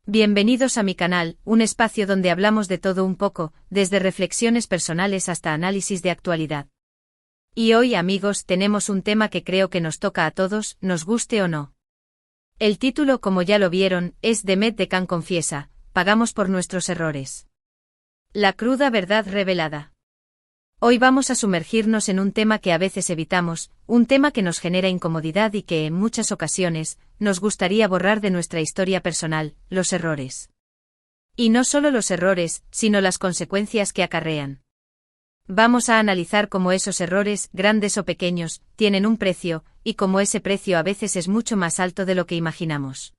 Bienvenidos a mi canal, un espacio donde hablamos de todo un poco, desde reflexiones personales hasta análisis de actualidad. Y hoy, amigos, tenemos un tema que creo que nos toca a todos, nos guste o no. El título, como ya lo vieron, es Demet de Can confiesa, pagamos por nuestros errores. La cruda verdad revelada. Hoy vamos a sumergirnos en un tema que a veces evitamos, un tema que nos genera incomodidad y que en muchas ocasiones nos gustaría borrar de nuestra historia personal, los errores. Y no solo los errores, sino las consecuencias que acarrean. Vamos a analizar cómo esos errores, grandes o pequeños, tienen un precio, y cómo ese precio a veces es mucho más alto de lo que imaginamos.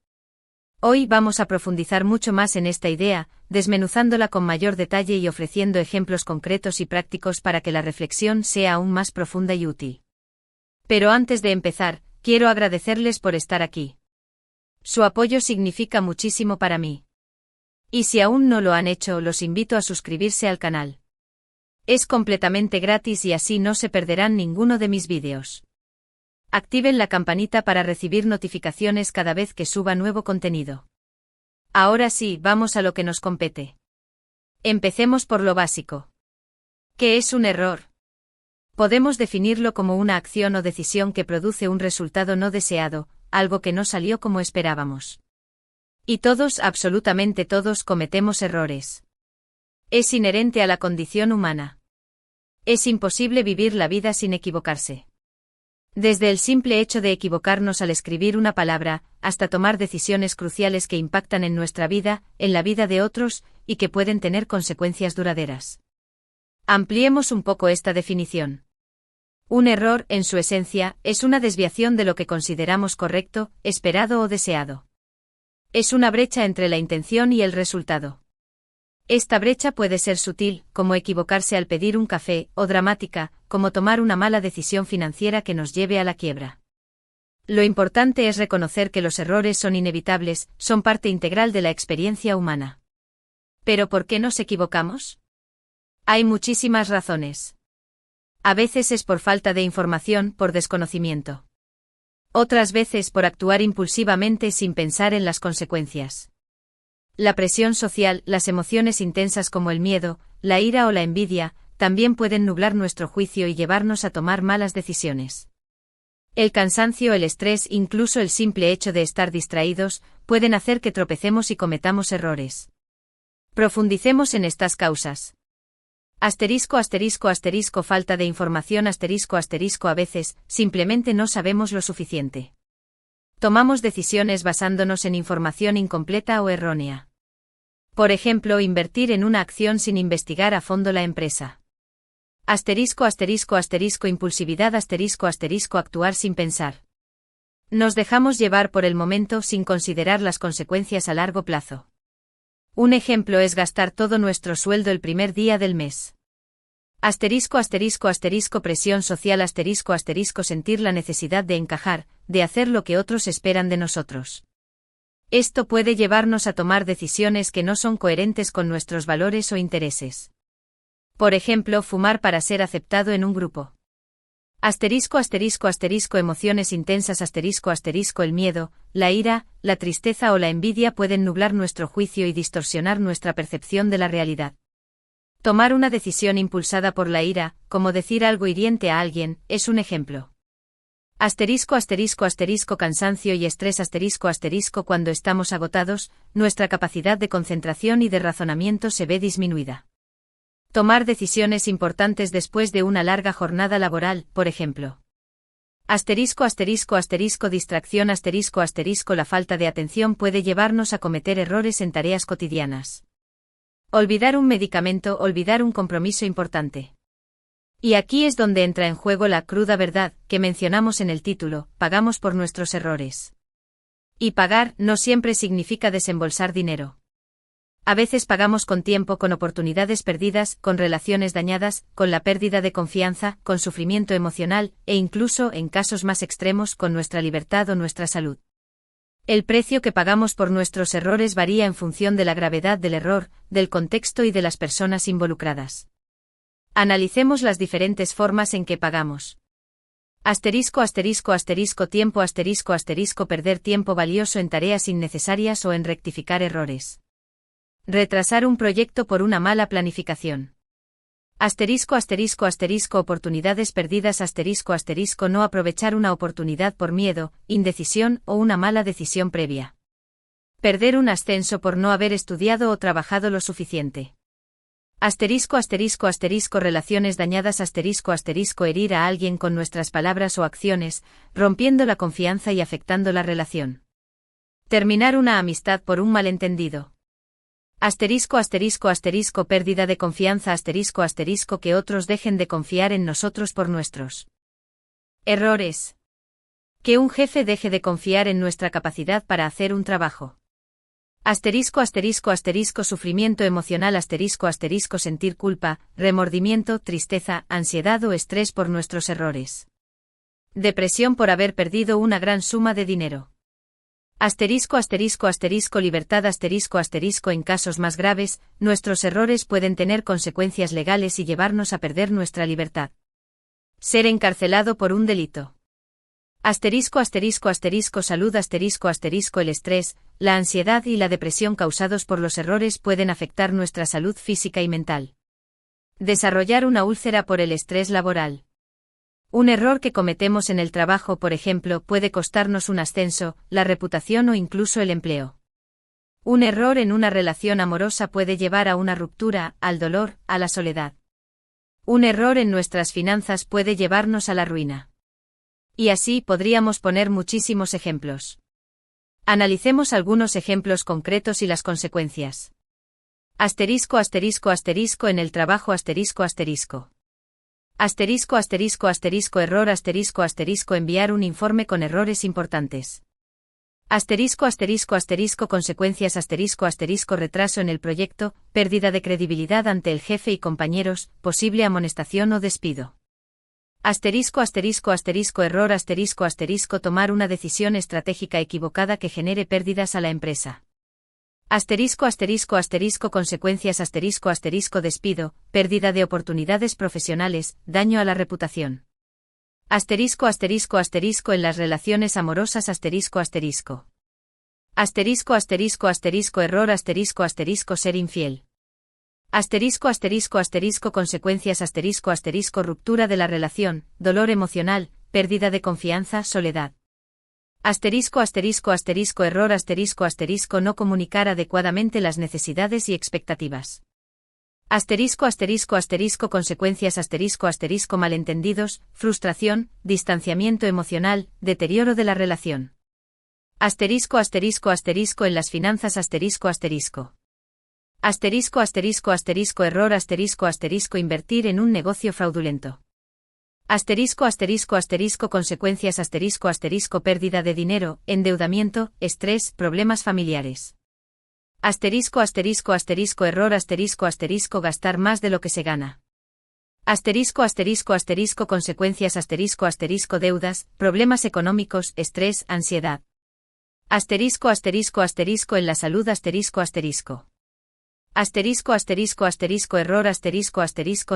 Hoy vamos a profundizar mucho más en esta idea, desmenuzándola con mayor detalle y ofreciendo ejemplos concretos y prácticos para que la reflexión sea aún más profunda y útil. Pero antes de empezar, quiero agradecerles por estar aquí. Su apoyo significa muchísimo para mí. Y si aún no lo han hecho, los invito a suscribirse al canal. Es completamente gratis y así no se perderán ninguno de mis vídeos. Activen la campanita para recibir notificaciones cada vez que suba nuevo contenido. Ahora sí, vamos a lo que nos compete. Empecemos por lo básico. ¿Qué es un error? Podemos definirlo como una acción o decisión que produce un resultado no deseado, algo que no salió como esperábamos. Y todos, absolutamente todos, cometemos errores. Es inherente a la condición humana. Es imposible vivir la vida sin equivocarse. Desde el simple hecho de equivocarnos al escribir una palabra, hasta tomar decisiones cruciales que impactan en nuestra vida, en la vida de otros, y que pueden tener consecuencias duraderas. Ampliemos un poco esta definición. Un error, en su esencia, es una desviación de lo que consideramos correcto, esperado o deseado. Es una brecha entre la intención y el resultado. Esta brecha puede ser sutil, como equivocarse al pedir un café, o dramática, como tomar una mala decisión financiera que nos lleve a la quiebra. Lo importante es reconocer que los errores son inevitables, son parte integral de la experiencia humana. ¿Pero por qué nos equivocamos? Hay muchísimas razones. A veces es por falta de información, por desconocimiento. Otras veces por actuar impulsivamente sin pensar en las consecuencias. La presión social, las emociones intensas como el miedo, la ira o la envidia, también pueden nublar nuestro juicio y llevarnos a tomar malas decisiones. El cansancio, el estrés, incluso el simple hecho de estar distraídos, pueden hacer que tropecemos y cometamos errores. Profundicemos en estas causas. Asterisco, asterisco, asterisco, falta de información, asterisco, asterisco, a veces, simplemente no sabemos lo suficiente. Tomamos decisiones basándonos en información incompleta o errónea. Por ejemplo, invertir en una acción sin investigar a fondo la empresa. Asterisco, asterisco, asterisco, impulsividad, asterisco, asterisco, actuar sin pensar. Nos dejamos llevar por el momento sin considerar las consecuencias a largo plazo. Un ejemplo es gastar todo nuestro sueldo el primer día del mes. Asterisco, asterisco, asterisco, presión social, asterisco, asterisco, sentir la necesidad de encajar, de hacer lo que otros esperan de nosotros. Esto puede llevarnos a tomar decisiones que no son coherentes con nuestros valores o intereses. Por ejemplo, fumar para ser aceptado en un grupo. Asterisco, asterisco, asterisco, emociones intensas, asterisco, asterisco, el miedo, la ira, la tristeza o la envidia pueden nublar nuestro juicio y distorsionar nuestra percepción de la realidad. Tomar una decisión impulsada por la ira, como decir algo hiriente a alguien, es un ejemplo. Asterisco, asterisco, asterisco, cansancio y estrés, asterisco, asterisco, cuando estamos agotados, nuestra capacidad de concentración y de razonamiento se ve disminuida. Tomar decisiones importantes después de una larga jornada laboral, por ejemplo. Asterisco, asterisco, asterisco, distracción, asterisco, asterisco, la falta de atención puede llevarnos a cometer errores en tareas cotidianas. Olvidar un medicamento, olvidar un compromiso importante. Y aquí es donde entra en juego la cruda verdad, que mencionamos en el título, pagamos por nuestros errores. Y pagar no siempre significa desembolsar dinero. A veces pagamos con tiempo, con oportunidades perdidas, con relaciones dañadas, con la pérdida de confianza, con sufrimiento emocional, e incluso, en casos más extremos, con nuestra libertad o nuestra salud. El precio que pagamos por nuestros errores varía en función de la gravedad del error, del contexto y de las personas involucradas. Analicemos las diferentes formas en que pagamos. Tiempo perder tiempo valioso en tareas innecesarias o en rectificar errores. Retrasar un proyecto por una mala planificación. Oportunidades perdidas. No aprovechar una oportunidad por miedo, indecisión o una mala decisión previa. Perder un ascenso por no haber estudiado o trabajado lo suficiente. Relaciones dañadas. Herir a alguien con nuestras palabras o acciones, rompiendo la confianza y afectando la relación. Terminar una amistad por un malentendido. Pérdida de confianza. Que otros dejen de confiar en nosotros por nuestros errores. Que un jefe deje de confiar en nuestra capacidad para hacer un trabajo. Sufrimiento emocional. Sentir culpa, remordimiento, tristeza, ansiedad o estrés por nuestros errores. Depresión por haber perdido una gran suma de dinero. Libertad. En casos más graves, nuestros errores pueden tener consecuencias legales y llevarnos a perder nuestra libertad. Ser encarcelado por un delito. Salud. El estrés, la ansiedad y la depresión causados por los errores pueden afectar nuestra salud física y mental. Desarrollar una úlcera por el estrés laboral. Un error que cometemos en el trabajo, por ejemplo, puede costarnos un ascenso, la reputación o incluso el empleo. Un error en una relación amorosa puede llevar a una ruptura, al dolor, a la soledad. Un error en nuestras finanzas puede llevarnos a la ruina. Y así podríamos poner muchísimos ejemplos. Analicemos algunos ejemplos concretos y las consecuencias. En el trabajo. Error. Enviar un informe con errores importantes. Consecuencias. Retraso en el proyecto, pérdida de credibilidad ante el jefe y compañeros, posible amonestación o despido. Error. Tomar una decisión estratégica equivocada que genere pérdidas a la empresa. Consecuencias. Despido, pérdida de oportunidades profesionales, daño a la reputación. En las relaciones amorosas. Error. Ser infiel. Consecuencias. Ruptura de la relación, dolor emocional, pérdida de confianza, soledad. Error. No comunicar adecuadamente las necesidades y expectativas. Consecuencias. Malentendidos, frustración, distanciamiento emocional, deterioro de la relación. En las finanzas. Error. Invertir en un negocio fraudulento. Consecuencias. Pérdida de dinero, endeudamiento, estrés, problemas familiares. Error. Gastar más de lo que se gana. Consecuencias. Deudas, problemas económicos, estrés, ansiedad. En la salud. Error.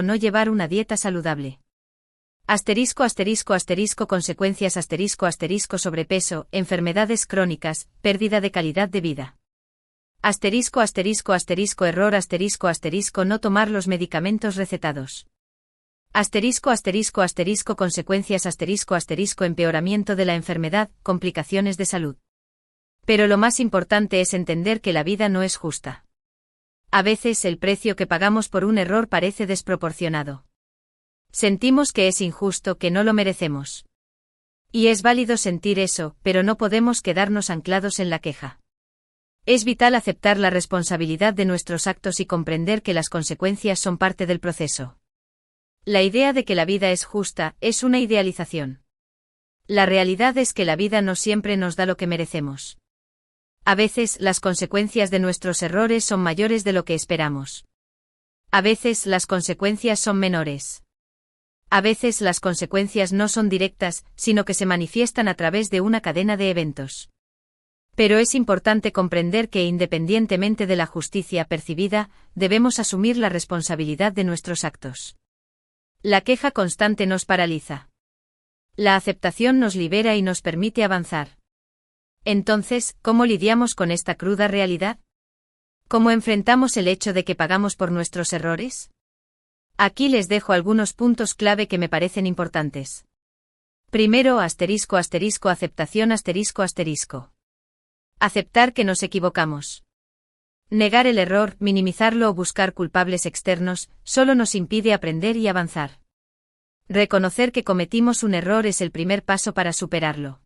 No llevar una dieta saludable. Consecuencias. Sobrepeso, enfermedades crónicas, pérdida de calidad de vida. Error. No tomar los medicamentos recetados. Consecuencias. Empeoramiento de la enfermedad, complicaciones de salud. Pero lo más importante es entender que la vida no es justa. A veces el precio que pagamos por un error parece desproporcionado. Sentimos que es injusto, que no lo merecemos. Y es válido sentir eso, pero no podemos quedarnos anclados en la queja. Es vital aceptar la responsabilidad de nuestros actos y comprender que las consecuencias son parte del proceso. La idea de que la vida es justa es una idealización. La realidad es que la vida no siempre nos da lo que merecemos. A veces las consecuencias de nuestros errores son mayores de lo que esperamos. A veces las consecuencias son menores. A veces las consecuencias no son directas, sino que se manifiestan a través de una cadena de eventos. Pero es importante comprender que independientemente de la justicia percibida, debemos asumir la responsabilidad de nuestros actos. La queja constante nos paraliza. La aceptación nos libera y nos permite avanzar. Entonces, ¿cómo lidiamos con esta cruda realidad? ¿Cómo enfrentamos el hecho de que pagamos por nuestros errores? Aquí les dejo algunos puntos clave que me parecen importantes. Primero, aceptación. Aceptar que nos equivocamos. Negar el error, minimizarlo o buscar culpables externos, solo nos impide aprender y avanzar. Reconocer que cometimos un error es el primer paso para superarlo.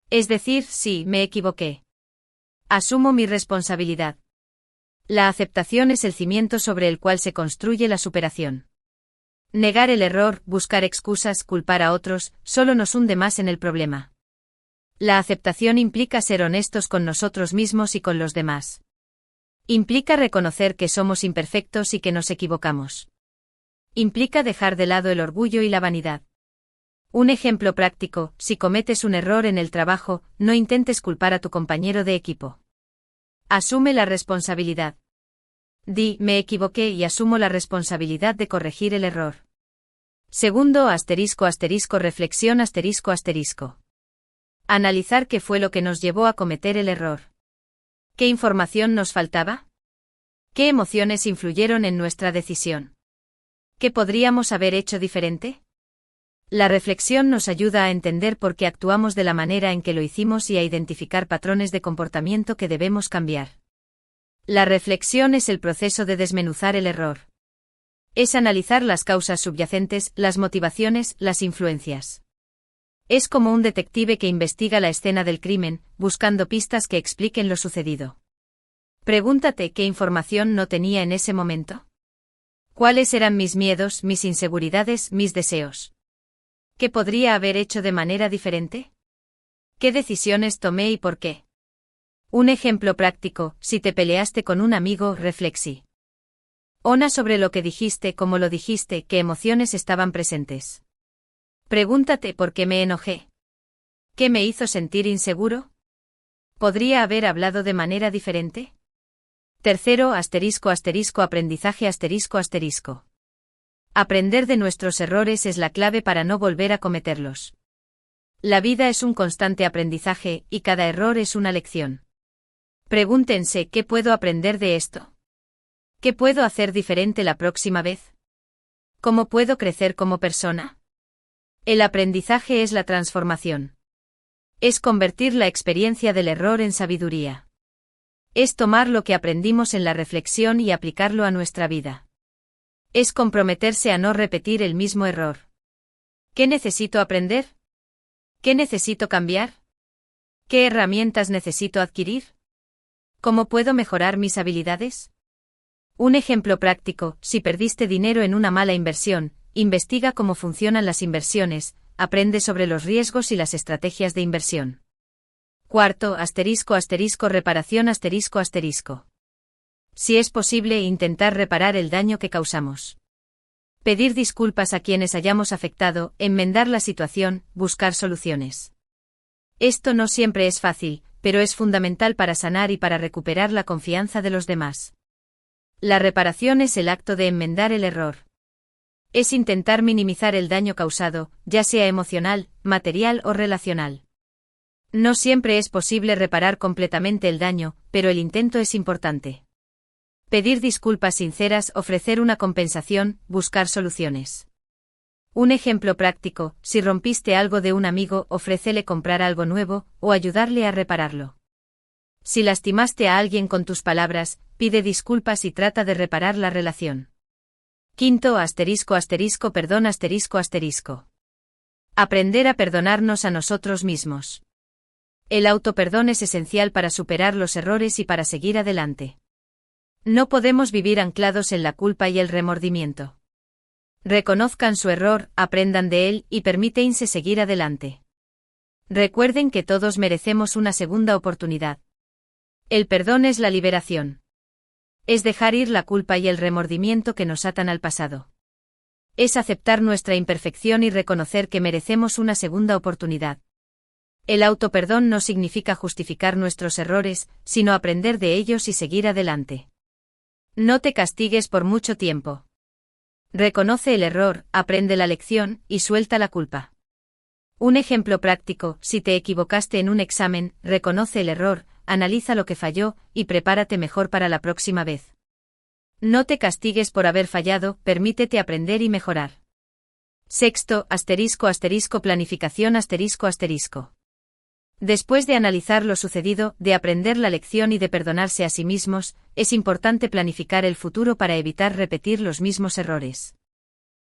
Es decir, sí, me equivoqué. Asumo mi responsabilidad. La aceptación es el cimiento sobre el cual se construye la superación. Negar el error, buscar excusas, culpar a otros, solo nos hunde más en el problema. La aceptación implica ser honestos con nosotros mismos y con los demás. Implica reconocer que somos imperfectos y que nos equivocamos. Implica dejar de lado el orgullo y la vanidad. Un ejemplo práctico: si cometes un error en el trabajo, no intentes culpar a tu compañero de equipo. Asume la responsabilidad. Di, me equivoqué y asumo la responsabilidad de corregir el error. Segundo, reflexión. Analizar qué fue lo que nos llevó a cometer el error. ¿Qué información nos faltaba? ¿Qué emociones influyeron en nuestra decisión? ¿Qué podríamos haber hecho diferente? La reflexión nos ayuda a entender por qué actuamos de la manera en que lo hicimos y a identificar patrones de comportamiento que debemos cambiar. La reflexión es el proceso de desmenuzar el error. Es analizar las causas subyacentes, las motivaciones, las influencias. Es como un detective que investiga la escena del crimen, buscando pistas que expliquen lo sucedido. Pregúntate qué información no tenía en ese momento. ¿Cuáles eran mis miedos, mis inseguridades, mis deseos? ¿Qué podría haber hecho de manera diferente? ¿Qué decisiones tomé y por qué? Un ejemplo práctico: si te peleaste con un amigo, reflexi. Ona sobre lo que dijiste, cómo lo dijiste, qué emociones estaban presentes. Pregúntate por qué me enojé. ¿Qué me hizo sentir inseguro? ¿Podría haber hablado de manera diferente? Tercero, aprendizaje. Aprender de nuestros errores es la clave para no volver a cometerlos. La vida es un constante aprendizaje, y cada error es una lección. Pregúntense: ¿qué puedo aprender de esto? ¿Qué puedo hacer diferente la próxima vez? ¿Cómo puedo crecer como persona? El aprendizaje es la transformación. Es convertir la experiencia del error en sabiduría. Es tomar lo que aprendimos en la reflexión y aplicarlo a nuestra vida. Es comprometerse a no repetir el mismo error. ¿Qué necesito aprender? ¿Qué necesito cambiar? ¿Qué herramientas necesito adquirir? ¿Cómo puedo mejorar mis habilidades? Un ejemplo práctico: si perdiste dinero en una mala inversión, investiga cómo funcionan las inversiones, aprende sobre los riesgos y las estrategias de inversión. Cuarto, reparación. Si es posible, intentar reparar el daño que causamos. Pedir disculpas a quienes hayamos afectado, enmendar la situación, buscar soluciones. Esto no siempre es fácil, pero es fundamental para sanar y para recuperar la confianza de los demás. La reparación es el acto de enmendar el error. Es intentar minimizar el daño causado, ya sea emocional, material o relacional. No siempre es posible reparar completamente el daño, pero el intento es importante. Pedir disculpas sinceras, ofrecer una compensación, buscar soluciones. Un ejemplo práctico: si rompiste algo de un amigo, ofrécele comprar algo nuevo, o ayudarle a repararlo. Si lastimaste a alguien con tus palabras, pide disculpas y trata de reparar la relación. Quinto, perdón. Aprender a perdonarnos a nosotros mismos. El autoperdón es esencial para superar los errores y para seguir adelante. No podemos vivir anclados en la culpa y el remordimiento. Reconozcan su error, aprendan de él y permítanse seguir adelante. Recuerden que todos merecemos una segunda oportunidad. El perdón es la liberación. Es dejar ir la culpa y el remordimiento que nos atan al pasado. Es aceptar nuestra imperfección y reconocer que merecemos una segunda oportunidad. El autoperdón no significa justificar nuestros errores, sino aprender de ellos y seguir adelante. No te castigues por mucho tiempo. Reconoce el error, aprende la lección y suelta la culpa. Un ejemplo práctico: si te equivocaste en un examen, reconoce el error, analiza lo que falló, y prepárate mejor para la próxima vez. No te castigues por haber fallado, permítete aprender y mejorar. Sexto, planificación. Después de analizar lo sucedido, de aprender la lección y de perdonarse a sí mismos, es importante planificar el futuro para evitar repetir los mismos errores.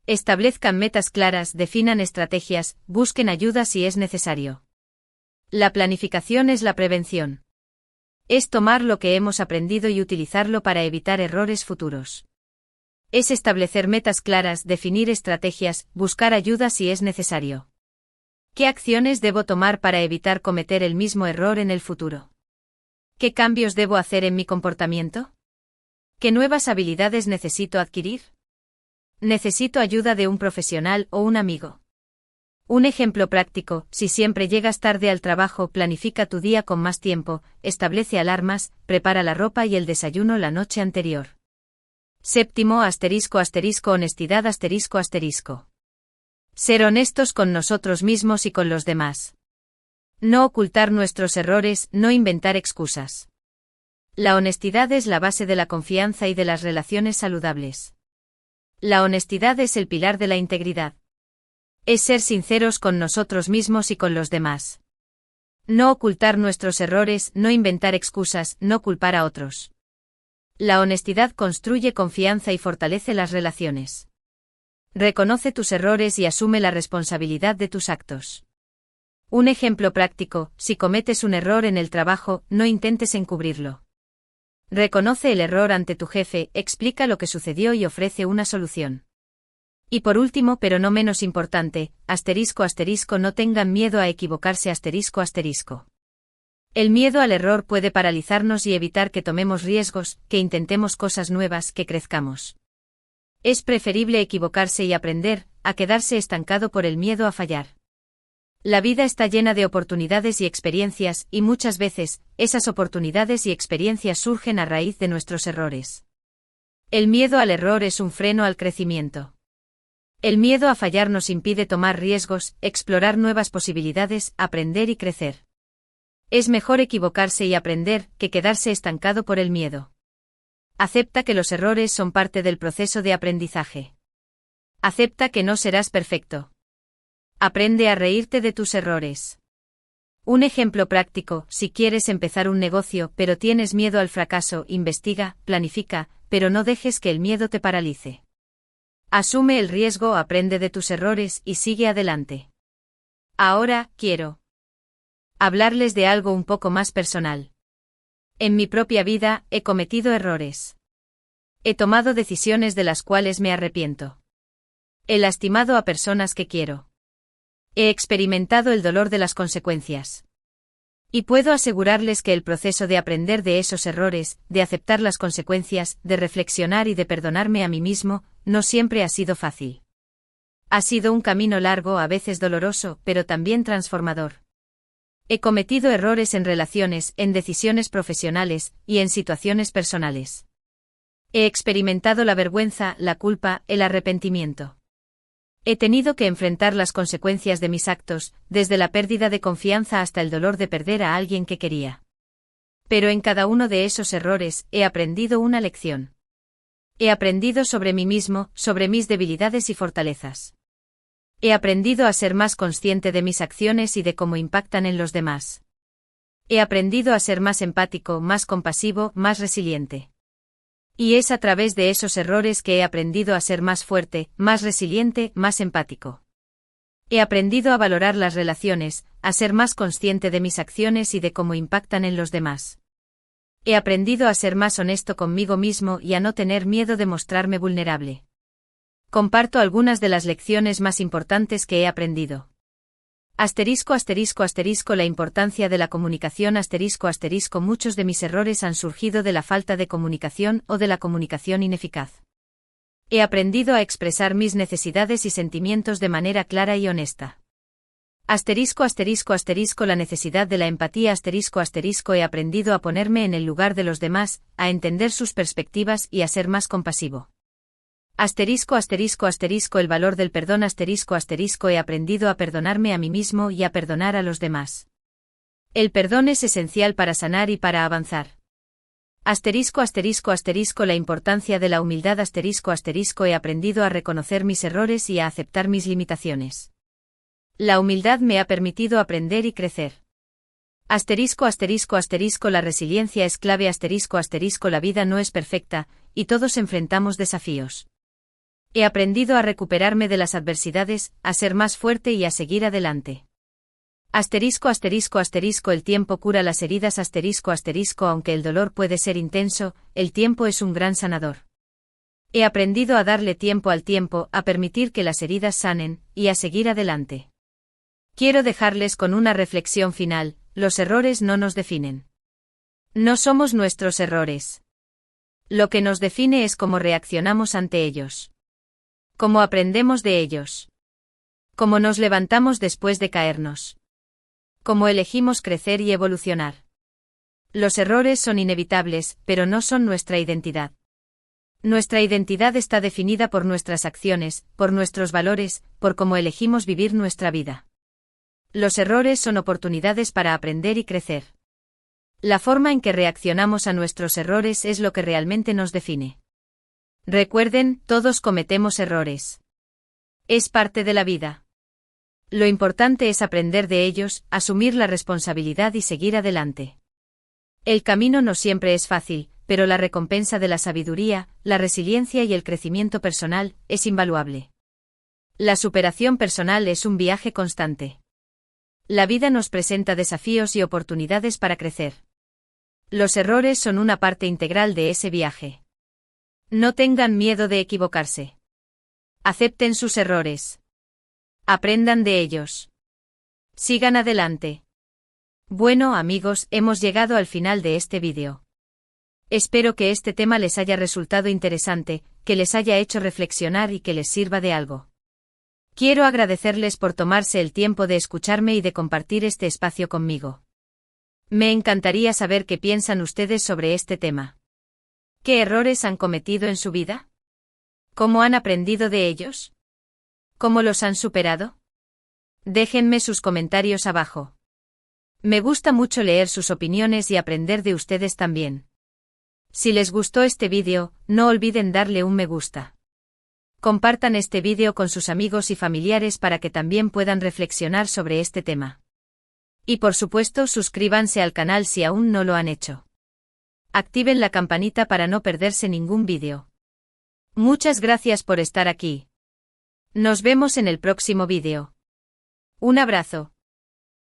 Establezcan metas claras, definan estrategias, busquen ayuda si es necesario. La planificación es la prevención. Es tomar lo que hemos aprendido y utilizarlo para evitar errores futuros. Es establecer metas claras, definir estrategias, buscar ayuda si es necesario. ¿Qué acciones debo tomar para evitar cometer el mismo error en el futuro? ¿Qué cambios debo hacer en mi comportamiento? ¿Qué nuevas habilidades necesito adquirir? ¿Necesito ayuda de un profesional o un amigo? Un ejemplo práctico: si siempre llegas tarde al trabajo, planifica tu día con más tiempo, establece alarmas, prepara la ropa y el desayuno la noche anterior. Séptimo, honestidad. Ser honestos con nosotros mismos y con los demás. No ocultar nuestros errores, no inventar excusas. La honestidad es la base de la confianza y de las relaciones saludables. La honestidad es el pilar de la integridad. Es ser sinceros con nosotros mismos y con los demás. No ocultar nuestros errores, no inventar excusas, no culpar a otros. La honestidad construye confianza y fortalece las relaciones. Reconoce tus errores y asume la responsabilidad de tus actos. Un ejemplo práctico: si cometes un error en el trabajo, no intentes encubrirlo. Reconoce el error ante tu jefe, explica lo que sucedió y ofrece una solución. Y por último, pero no menos importante, no tengan miedo a equivocarse. El miedo al error puede paralizarnos y evitar que tomemos riesgos, que intentemos cosas nuevas, que crezcamos. Es preferible equivocarse y aprender, a quedarse estancado por el miedo a fallar. La vida está llena de oportunidades y experiencias, y muchas veces, esas oportunidades y experiencias surgen a raíz de nuestros errores. El miedo al error es un freno al crecimiento. El miedo a fallar nos impide tomar riesgos, explorar nuevas posibilidades, aprender y crecer. Es mejor equivocarse y aprender, que quedarse estancado por el miedo. Acepta que los errores son parte del proceso de aprendizaje. Acepta que no serás perfecto. Aprende a reírte de tus errores. Un ejemplo práctico: si quieres empezar un negocio pero tienes miedo al fracaso, investiga, planifica, pero no dejes que el miedo te paralice. Asume el riesgo, aprende de tus errores y sigue adelante. Ahora, quiero hablarles de algo un poco más personal. En mi propia vida, he cometido errores. He tomado decisiones de las cuales me arrepiento. He lastimado a personas que quiero. He experimentado el dolor de las consecuencias. Y puedo asegurarles que el proceso de aprender de esos errores, de aceptar las consecuencias, de reflexionar y de perdonarme a mí mismo, no siempre ha sido fácil. Ha sido un camino largo, a veces doloroso, pero también transformador. He cometido errores en relaciones, en decisiones profesionales, y en situaciones personales. He experimentado la vergüenza, la culpa, el arrepentimiento. He tenido que enfrentar las consecuencias de mis actos, desde la pérdida de confianza hasta el dolor de perder a alguien que quería. Pero en cada uno de esos errores, he aprendido una lección. He aprendido sobre mí mismo, sobre mis debilidades y fortalezas. He aprendido a ser más consciente de mis acciones y de cómo impactan en los demás. He aprendido a ser más empático, más compasivo, más resiliente. Y es a través de esos errores que he aprendido a ser más fuerte, más resiliente, más empático. He aprendido a valorar las relaciones, a ser más consciente de mis acciones y de cómo impactan en los demás. He aprendido a ser más honesto conmigo mismo y a no tener miedo de mostrarme vulnerable. Comparto algunas de las lecciones más importantes que he aprendido. La importancia de la comunicación. Muchos de mis errores han surgido de la falta de comunicación o de la comunicación ineficaz. He aprendido a expresar mis necesidades y sentimientos de manera clara y honesta. La necesidad de la empatía. He aprendido a ponerme en el lugar de los demás, a entender sus perspectivas y a ser más compasivo. Asterisco asterisco asterisco el valor del perdón asterisco asterisco he aprendido a perdonarme a mí mismo y a perdonar a los demás. El perdón es esencial para sanar y para avanzar. Asterisco asterisco asterisco la importancia de la humildad asterisco asterisco he aprendido a reconocer mis errores y a aceptar mis limitaciones. La humildad me ha permitido aprender y crecer. Asterisco asterisco asterisco la resiliencia es clave asterisco asterisco la vida no es perfecta, y todos enfrentamos desafíos. He aprendido a recuperarme de las adversidades, a ser más fuerte y a seguir adelante. Asterisco asterisco asterisco el tiempo cura las heridas asterisco asterisco aunque el dolor puede ser intenso, el tiempo es un gran sanador. He aprendido a darle tiempo al tiempo, a permitir que las heridas sanen, y a seguir adelante. Quiero dejarles con una reflexión final, los errores no nos definen. No somos nuestros errores. Lo que nos define es cómo reaccionamos ante ellos. Cómo aprendemos de ellos. Cómo nos levantamos después de caernos. Cómo elegimos crecer y evolucionar. Los errores son inevitables, pero no son nuestra identidad. Nuestra identidad está definida por nuestras acciones, por nuestros valores, por cómo elegimos vivir nuestra vida. Los errores son oportunidades para aprender y crecer. La forma en que reaccionamos a nuestros errores es lo que realmente nos define. Recuerden, todos cometemos errores. Es parte de la vida. Lo importante es aprender de ellos, asumir la responsabilidad y seguir adelante. El camino no siempre es fácil, pero la recompensa de la sabiduría, la resiliencia y el crecimiento personal es invaluable. La superación personal es un viaje constante. La vida nos presenta desafíos y oportunidades para crecer. Los errores son una parte integral de ese viaje. No tengan miedo de equivocarse. Acepten sus errores. Aprendan de ellos. Sigan adelante. Bueno amigos, hemos llegado al final de este vídeo. Espero que este tema les haya resultado interesante, que les haya hecho reflexionar y que les sirva de algo. Quiero agradecerles por tomarse el tiempo de escucharme y de compartir este espacio conmigo. Me encantaría saber qué piensan ustedes sobre este tema. ¿Qué errores han cometido en su vida? ¿Cómo han aprendido de ellos? ¿Cómo los han superado? Déjenme sus comentarios abajo. Me gusta mucho leer sus opiniones y aprender de ustedes también. Si les gustó este vídeo, no olviden darle un me gusta. Compartan este vídeo con sus amigos y familiares para que también puedan reflexionar sobre este tema. Y por supuesto, suscríbanse al canal si aún no lo han hecho. Activen la campanita para no perderse ningún vídeo. Muchas gracias por estar aquí. Nos vemos en el próximo vídeo. Un abrazo.